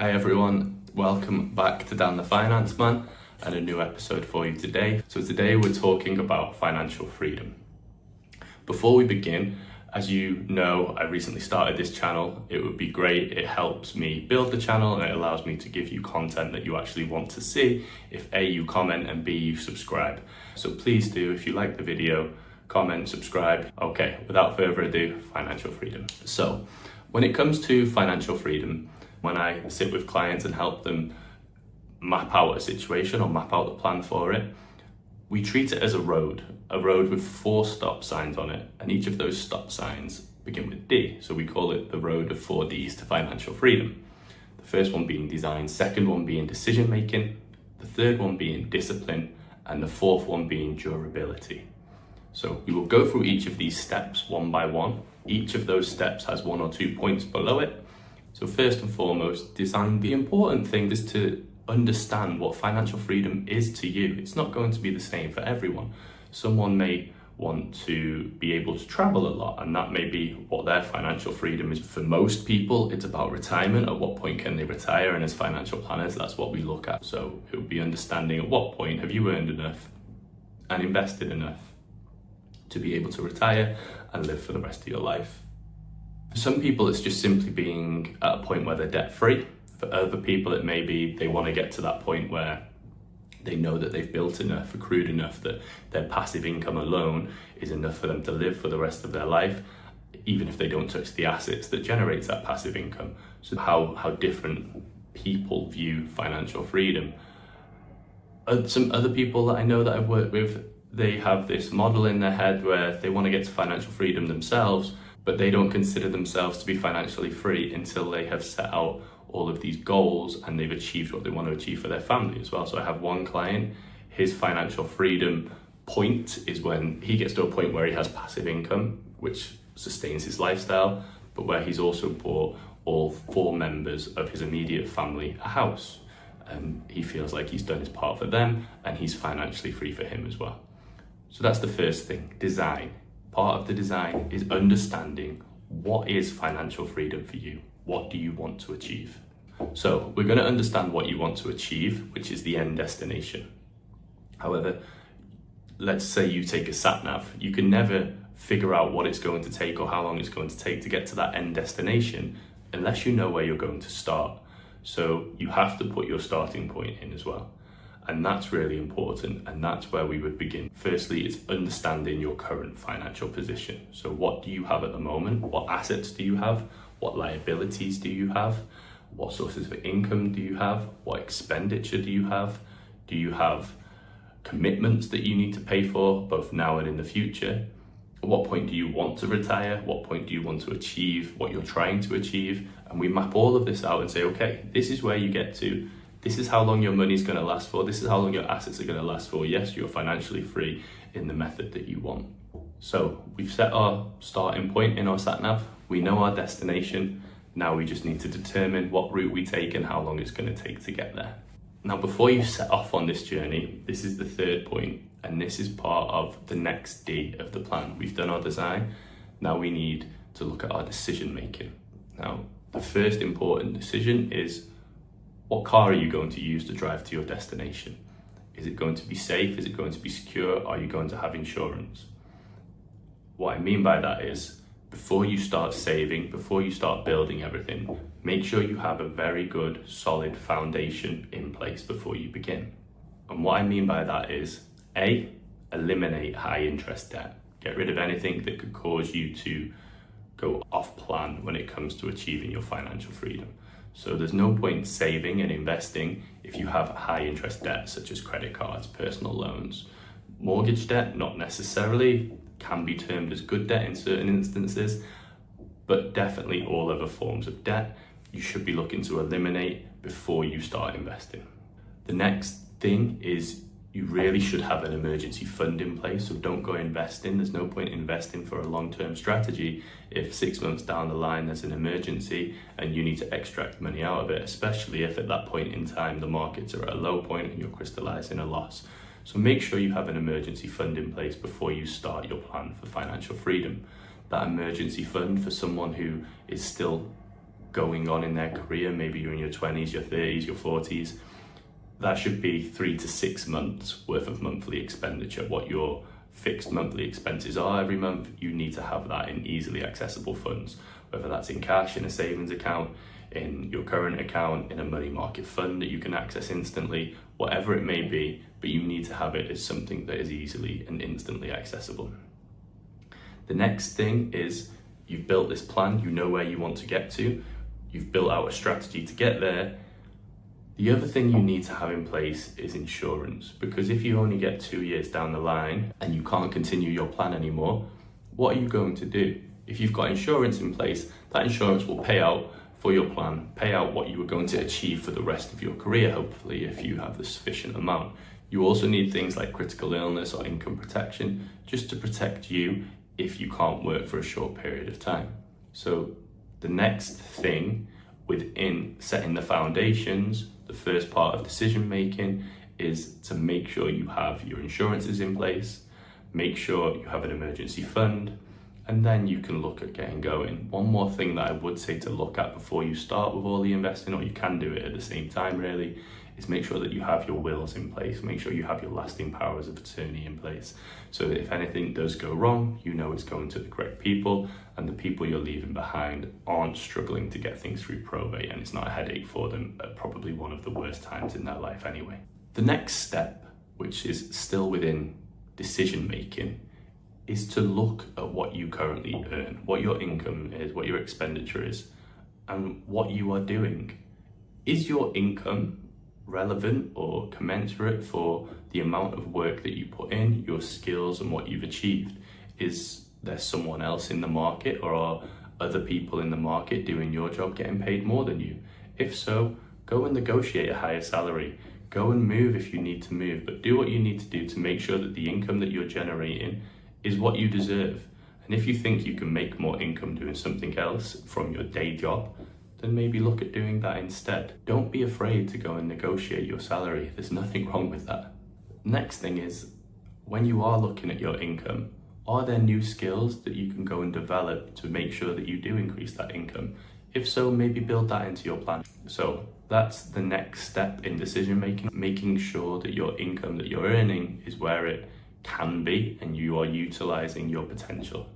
Hi everyone, welcome back to Dan the Finance Man and a new episode for you today. So today we're talking about financial freedom. Before we begin, as you know, I recently started this channel. It would be great. It helps me build the channel and it allows me to give you content that you actually want to see if A, you comment, and B, you subscribe. So please do, if you like the video, comment, subscribe. Okay, without further ado, financial freedom. So when it comes to financial freedom, when I sit with clients and help them map out a situation or map out the plan for it, we treat it as a road with 4 stop signs on it, and each of those stop signs begin with D. So we call it the road of 4 Ds to financial freedom. The first one being design, second one being decision making, the third one being discipline, and the fourth one being durability. So we will go through each of these steps one by one. Each of those steps has 1 or 2 points below it. So first and foremost, design. The important thing is to understand what financial freedom is to you. It's not going to be the same for everyone. Someone may want to be able to travel a lot, and that may be what their financial freedom is. For most people, it's about retirement. At what point can they retire? And as financial planners, that's what we look at. So it would be understanding at what point have you earned enough and invested enough to be able to retire and live for the rest of your life. For some people, it's just simply being at a point where they're debt free. For other people, it may be they want to get to that point where they know that they've built enough, accrued enough, that their passive income alone is enough for them to live for the rest of their life, even if they don't touch the assets that generates that passive income. So how different people view financial freedom. Some other people that I know that I've worked with, they have this model in their head where they want to get to financial freedom themselves, but they don't consider themselves to be financially free until they have set out all of these goals and they've achieved what they want to achieve for their family as well. So I have one client, his financial freedom point is when he gets to a point where he has passive income, which sustains his lifestyle, but where he's also bought all 4 members of his immediate family a house. And he feels like he's done his part for them and he's financially free for him as well. So that's the first thing, design. Part of the design is understanding what is financial freedom for you. What do you want to achieve? So we're going to understand what you want to achieve, which is the end destination. However, let's say you take a sat nav. You can never figure out what it's going to take or how long it's going to take to get to that end destination unless you know where you're going to start. So you have to put your starting point in as well. And that's really important, and that's where we would begin. Firstly, it's understanding your current financial position. So what do you have at the moment? What assets do you have? What liabilities do you have? What sources of income do you have? What expenditure do you have? Do you have commitments that you need to pay for, both now and in the future? At what point do you want to retire? What point do you want to achieve what you're trying to achieve? And we map all of this out and say, okay, this is where you get to. This is how long your money's going to last for. This is how long your assets are going to last for. Yes, you're financially free in the method that you want. So we've set our starting point in our sat nav. We know our destination. Now we just need to determine what route we take and how long it's going to take to get there. Now, before you set off on this journey, this is the third point, and this is part of the next D of the plan. We've done our design. Now we need to look at our decision making. Now, the first important decision is, what car are you going to use to drive to your destination? Is it going to be safe? Is it going to be secure? Are you going to have insurance? What I mean by that is, before you start saving, before you start building everything, make sure you have a very good, solid foundation in place before you begin. And what I mean by that is, A, eliminate high interest debt. Get rid of anything that could cause you to go off plan when it comes to achieving your financial freedom. So there's no point saving and investing if you have high interest debt, such as credit cards, personal loans. Mortgage debt, not necessarily, can be termed as good debt in certain instances, but definitely all other forms of debt you should be looking to eliminate before you start investing. The next thing is, you really should have an emergency fund in place, so don't go investing. There's no point investing for a long-term strategy if 6 months down the line there's an emergency and you need to extract money out of it, especially if at that point in time the markets are at a low point and you're crystallizing a loss. So make sure you have an emergency fund in place before you start your plan for financial freedom. That emergency fund, for someone who is still going on in their career, maybe you're in your 20s, your 30s, your 40s, that should be 3 to 6 months worth of monthly expenditure. What your fixed monthly expenses are every month, you need to have that in easily accessible funds, whether that's in cash, in a savings account, in your current account, in a money market fund that you can access instantly, whatever it may be, but you need to have it as something that is easily and instantly accessible. The next thing is you've built this plan, you know where you want to get to, you've built out a strategy to get there. The other thing you need to have in place is insurance, because if you only get 2 years down the line and you can't continue your plan anymore, what are you going to do? If you've got insurance in place, that insurance will pay out for your plan, pay out what you were going to achieve for the rest of your career, hopefully, if you have the sufficient amount. You also need things like critical illness or income protection, just to protect you if you can't work for a short period of time. So the next thing within setting the foundations, the first part of decision making, is to make sure you have your insurances in place, make sure you have an emergency fund, and then you can look at getting going. One more thing that I would say to look at before you start with all the investing, or you can do it at the same time really, is make sure that you have your wills in place, make sure you have your lasting powers of attorney in place. So that if anything does go wrong, you know it's going to the correct people, and the people you're leaving behind aren't struggling to get things through probate, and it's not a headache for them at probably one of the worst times in their life anyway. The next step, which is still within decision making, is to look at what you currently earn, what your income is, what your expenditure is, and what you are doing. Is your income relevant or commensurate for the amount of work that you put in, your skills and what you've achieved? Is there someone else in the market, or are other people in the market doing your job getting paid more than you? If so, go and negotiate a higher salary. Go and move if you need to move, but do what you need to do to make sure that the income that you're generating is what you deserve. And if you think you can make more income doing something else from your day job, then maybe look at doing that instead. Don't be afraid to go and negotiate your salary. There's nothing wrong with that. Next thing is, when you are looking at your income, are there new skills that you can go and develop to make sure that you do increase that income? If so, maybe build that into your plan. So that's the next step in decision making, making sure that your income that you're earning is where it can be and you are utilizing your potential.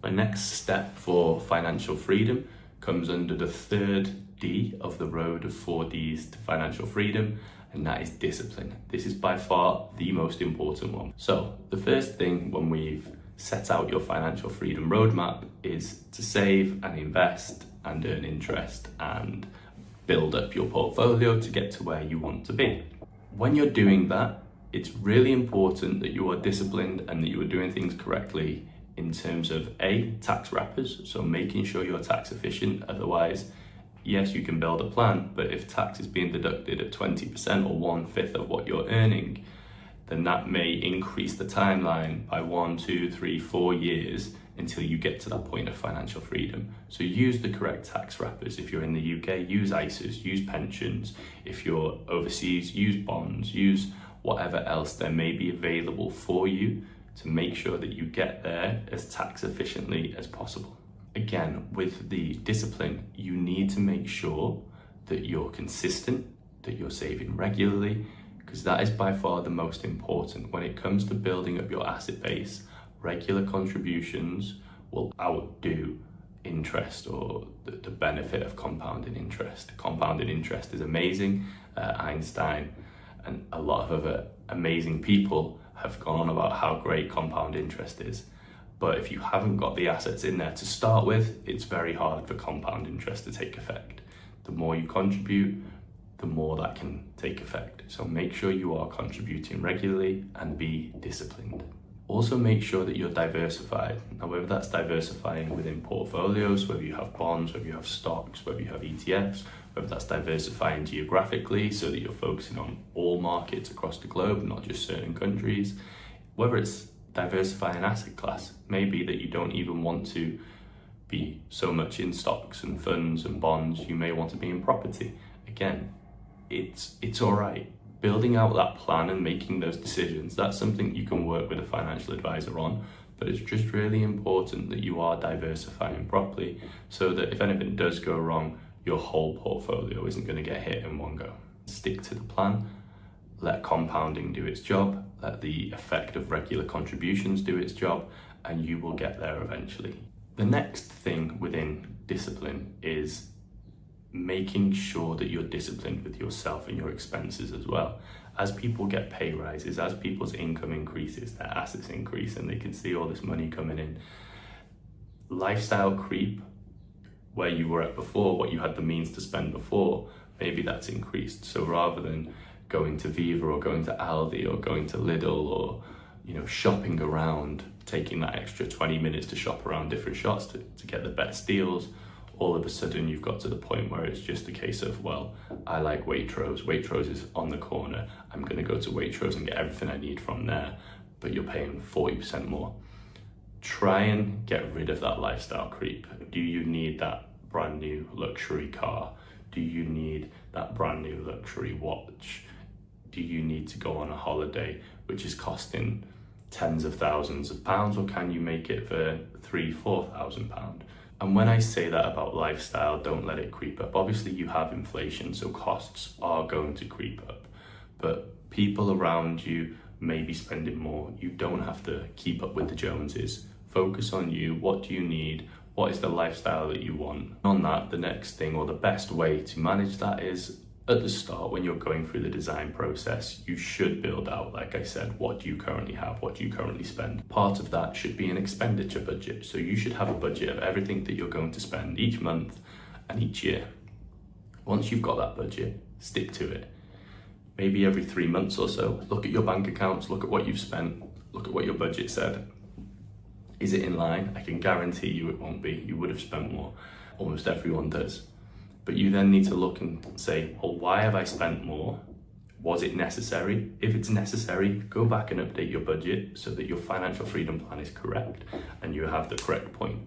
My next step for financial freedom comes under the third D of the road of 4 Ds to financial freedom, and that is discipline. This is by far the most important one. So the first thing when we've set out your financial freedom roadmap is to save and invest and earn interest and build up your portfolio to get to where you want to be. When you're doing that, it's really important that you are disciplined and that you are doing things correctly in terms of tax wrappers, so making sure you're tax efficient. Otherwise, yes, you can build a plan, but if tax is being deducted at 20% or 1/5 of what you're earning, then that may increase the timeline by 1, 2, 3, 4 years until you get to that point of financial freedom. So use the correct tax wrappers. If you're in the UK, use ISAs, use pensions. If you're overseas, use bonds, use whatever else there may be available for you to make sure that you get there as tax efficiently as possible. Again, with the discipline, you need to make sure that you're consistent, that you're saving regularly, because that is by far the most important. When it comes to building up your asset base, regular contributions will outdo interest, or the benefit of compounding interest. Compounding interest is amazing. Einstein and a lot of other amazing people have gone on about how great compound interest is. But if you haven't got the assets in there to start with, it's very hard for compound interest to take effect. The more you contribute, the more that can take effect. So make sure you are contributing regularly and be disciplined. Also make sure that you're diversified. Now, whether that's diversifying within portfolios, whether you have bonds, whether you have stocks, whether you have ETFs, whether that's diversifying geographically so that you're focusing on all markets across the globe, not just certain countries, whether it's diversifying asset class, maybe that you don't even want to be so much in stocks and funds and bonds, you may want to be in property. Again, it's all right. Building out that plan and making those decisions, that's something you can work with a financial advisor on. but it's just really important that you are diversifying properly so that if anything does go wrong, your whole portfolio isn't going to get hit in one go. Stick to the plan, let compounding do its job, let the effect of regular contributions do its job, and you will get there eventually. The next thing within discipline is making sure that you're disciplined with yourself and your expenses as well. As people get pay rises, as people's income increases, their assets increase, and they can see all this money coming in, lifestyle creep, where you were at before, what you had the means to spend before, maybe that's increased. So rather than going to Viva or going to Aldi or going to Lidl or shopping around, taking that extra 20 minutes to shop around different shops to get the best deals, all of a sudden you've got to the point where it's just a case of, well, I like Waitrose. Waitrose is on the corner. I'm going to go to Waitrose and get everything I need from there, but you're paying 40% more. Try and get rid of that lifestyle creep. Do you need that brand new luxury car? Do you need that brand new luxury watch? Do you need to go on a holiday which is costing tens of thousands of pounds, or can you make it for £3,000-4,000? And when I say that about lifestyle, don't let it creep up. Obviously you have inflation, so costs are going to creep up, but people around you may be spending more. You don't have to keep up with the Joneses. Focus on you. What do you need? What is the lifestyle that you want? On that, the next thing, or the best way to manage that, is at the start, when you're going through the design process, you should build out, like I said, what do you currently have, what do you currently spend. Part of that should be an expenditure budget. So you should have a budget of everything that you're going to spend each month and each year. Once you've got that budget, stick to it. Maybe every 3 months or so, look at your bank accounts, look at what you've spent, look at what your budget said. Is it in line? I can guarantee you it won't be. You would have spent more. Almost everyone does. But you then need to look and say, well, why have I spent more? Was it necessary? If it's necessary, go back and update your budget so that your financial freedom plan is correct and you have the correct point.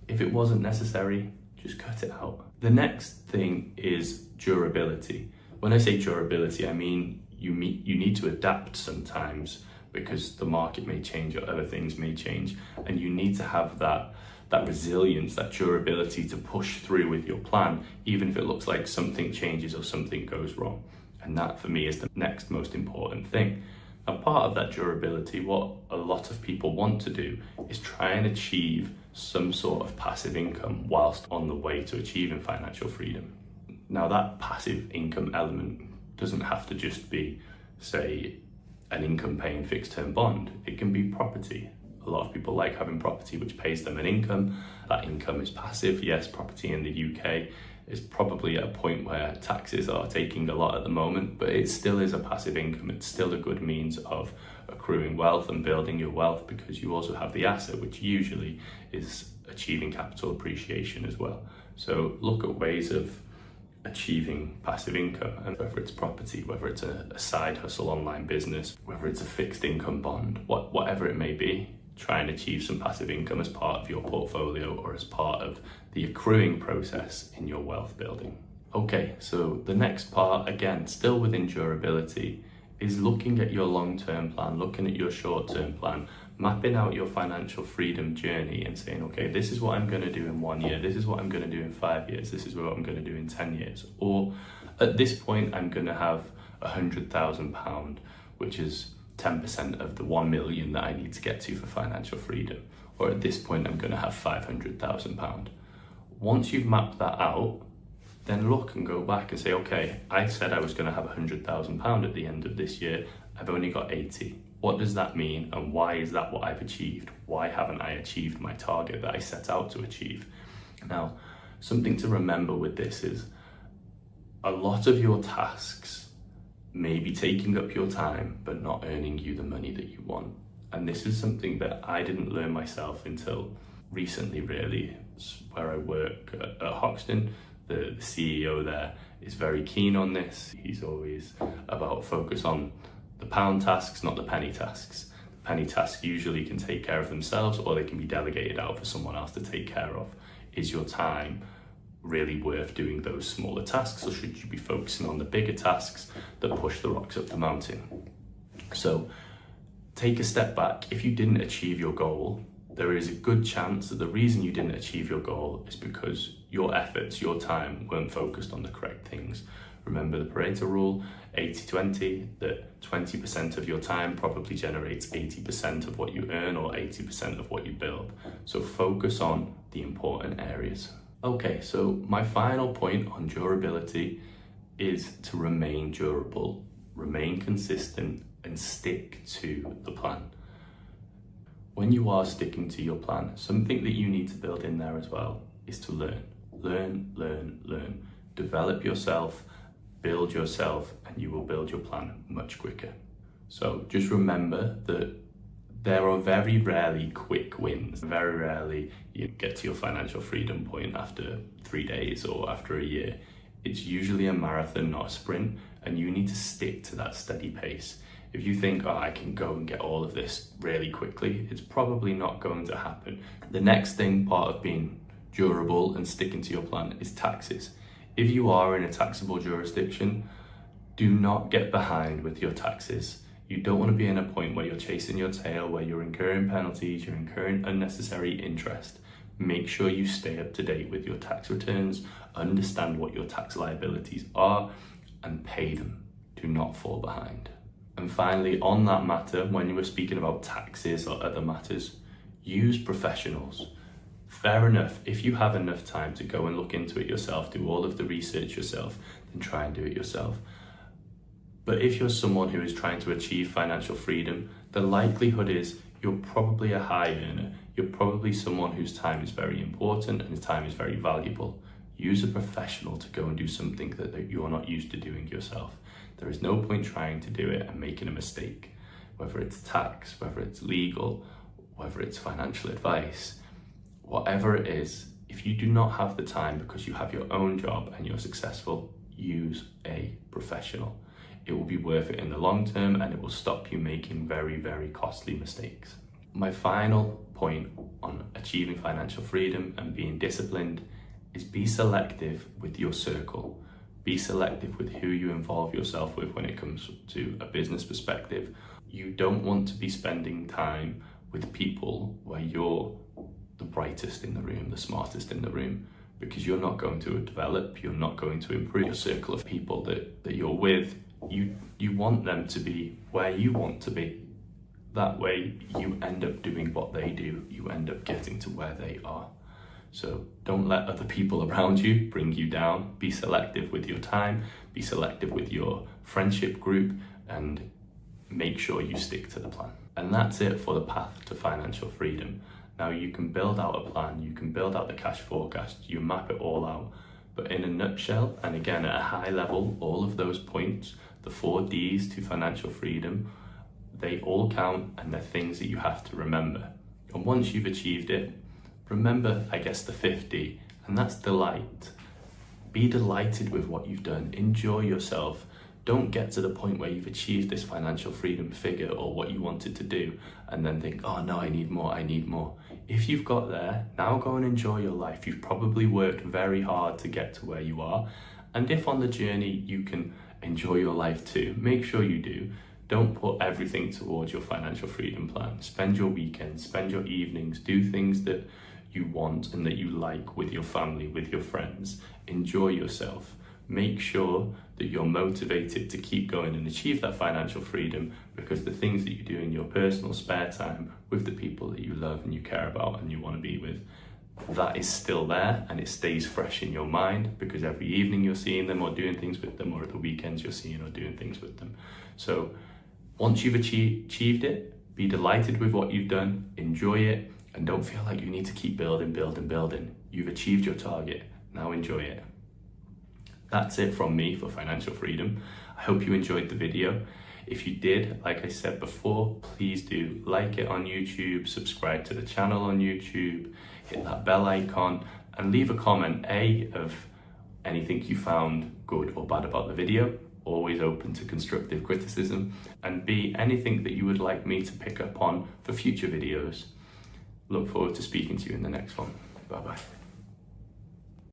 If it wasn't necessary, just cut it out. The next thing is durability. When I say durability, I mean you need to adapt sometimes because the market may change or other things may change, and you need to have that resilience, that durability to push through with your plan, even if it looks like something changes or something goes wrong. And that for me is the next most important thing. Now, part of that durability, what a lot of people want to do is try and achieve some sort of passive income whilst on the way to achieving financial freedom. Now, that passive income element doesn't have to just be, say, an income paying fixed term bond. It can be property. A lot of people like having property which pays them an income. That income is passive. Yes, property in the UK is probably at a point where taxes are taking a lot at the moment, but it still is a passive income. It's still a good means of accruing wealth and building your wealth, because you also have the asset, which usually is achieving capital appreciation as well. So look at ways of achieving passive income, and whether it's property, whether it's a side hustle online business, whether it's a fixed income bond, whatever it may be, try and achieve some passive income as part of your portfolio or as part of the accruing process in your wealth building. Okay, so the next part, again, still within durability, is looking at your long-term plan, looking at your short-term plan, mapping out your financial freedom journey and saying, okay, this is what I'm going to do in 1 year, this is what I'm going to do in 5 years, this is what I'm going to do in 10 years. Or at this point, I'm going to have £100,000, which is 10% of the 1 million that I need to get to for financial freedom. Or at this point, I'm going to have £500,000. Once you've mapped that out, then look and go back and say, okay, I said I was going to have £100,000 at the end of this year. I've only got 80. What does that mean? And why is that what I've achieved? Why haven't I achieved my target that I set out to achieve? Now, something to remember with this is a lot of your tasks may be taking up your time, but not earning you the money that you want. And this is something that I didn't learn myself until recently, really. It's where I work at Hoxton. The CEO there is very keen on this. He's always about focus on the pound tasks, not the penny tasks. The penny tasks usually can take care of themselves, or they can be delegated out for someone else to take care of. Is your time really worth doing those smaller tasks, or should you be focusing on the bigger tasks that push the rocks up the mountain? So take a step back. If you didn't achieve your goal, there is a good chance that the reason you didn't achieve your goal is because your efforts, your time weren't focused on the correct things. Remember the Pareto rule, 80-20, that 20% of your time probably generates 80% of what you earn or 80% of what you build. So focus on the important areas. Okay, so my final point on durability is to remain durable, remain consistent, and stick to the plan. When you are sticking to your plan, something that you need to build in there as well is to learn. Learn. Develop yourself, build yourself, and you will build your plan much quicker. So just remember that there are very rarely quick wins. Very rarely you get to your financial freedom point after 3 days or after a year. It's usually a marathon, not a sprint, and you need to stick to that steady pace. If you think, I can go and get all of this really quickly, it's probably not going to happen. The next thing, part of being durable and sticking to your plan, is taxes. If you are in a taxable jurisdiction, do not get behind with your taxes. You don't want to be in a point where you're chasing your tail, where you're incurring penalties, you're incurring unnecessary interest. Make sure you stay up to date with your tax returns, understand what your tax liabilities are, and pay them. Do not fall behind. And finally, on that matter, when you were speaking about taxes or other matters, use professionals. Fair enough, if you have enough time to go and look into it yourself, do all of the research yourself, then try and do it yourself. But if you're someone who is trying to achieve financial freedom, the likelihood is you're probably a high earner. You're probably someone whose time is very important and whose time is very valuable. Use a professional to go and do something that you're not used to doing yourself. There is no point trying to do it and making a mistake, whether it's tax, whether it's legal, whether it's financial advice, whatever it is. If you do not have the time because you have your own job and you're successful, use a professional. It will be worth it in the long term and it will stop you making very, very costly mistakes. My final point on achieving financial freedom and being disciplined is be selective with your circle. Be selective with who you involve yourself with when it comes to a business perspective. You don't want to be spending time with people where you're the brightest in the room, the smartest in the room, because you're not going to develop, you're not going to improve. Your circle of people that you're with, you want them to be where you want to be. That way you end up doing what they do, you end up getting to where they are. So don't let other people around you bring you down. Be selective with your time, be selective with your friendship group, and make sure you stick to the plan. And that's it for the path to financial freedom. Now you can build out a plan, you can build out the cash forecast, you map it all out. But in a nutshell, and again at a high level, all of those points, the 4 Ds to financial freedom, they all count and they're things that you have to remember. And once you've achieved it, remember, I guess, the 5th D, and that's delight. Be delighted with what you've done. Enjoy yourself. Don't get to the point where you've achieved this financial freedom figure or what you wanted to do and then think, oh no, I need more. If you've got there, now go and enjoy your life. You've probably worked very hard to get to where you are. And if on the journey you can enjoy your life too, make sure you do. Don't put everything towards your financial freedom plan. Spend your weekends, spend your evenings, do things that you want and that you like with your family, with your friends. Enjoy yourself. Make sure that you're motivated to keep going and achieve that financial freedom, because the things that you do in your personal spare time with the people that you love and you care about and you want to be with, that is still there and it stays fresh in your mind, because every evening you're seeing them or doing things with them, or at the weekends you're seeing or doing things with them. So once you've achieved it, be delighted with what you've done, enjoy it, and don't feel like you need to keep building. You've achieved your target, now enjoy it. That's it from me for financial freedom. I hope you enjoyed the video. If you did, like I said before, please do like it on YouTube, subscribe to the channel on YouTube, hit that bell icon, and leave a comment, A, of anything you found good or bad about the video, always open to constructive criticism, and B, anything that you would like me to pick up on for future videos. Look forward to speaking to you in the next one. Bye-bye.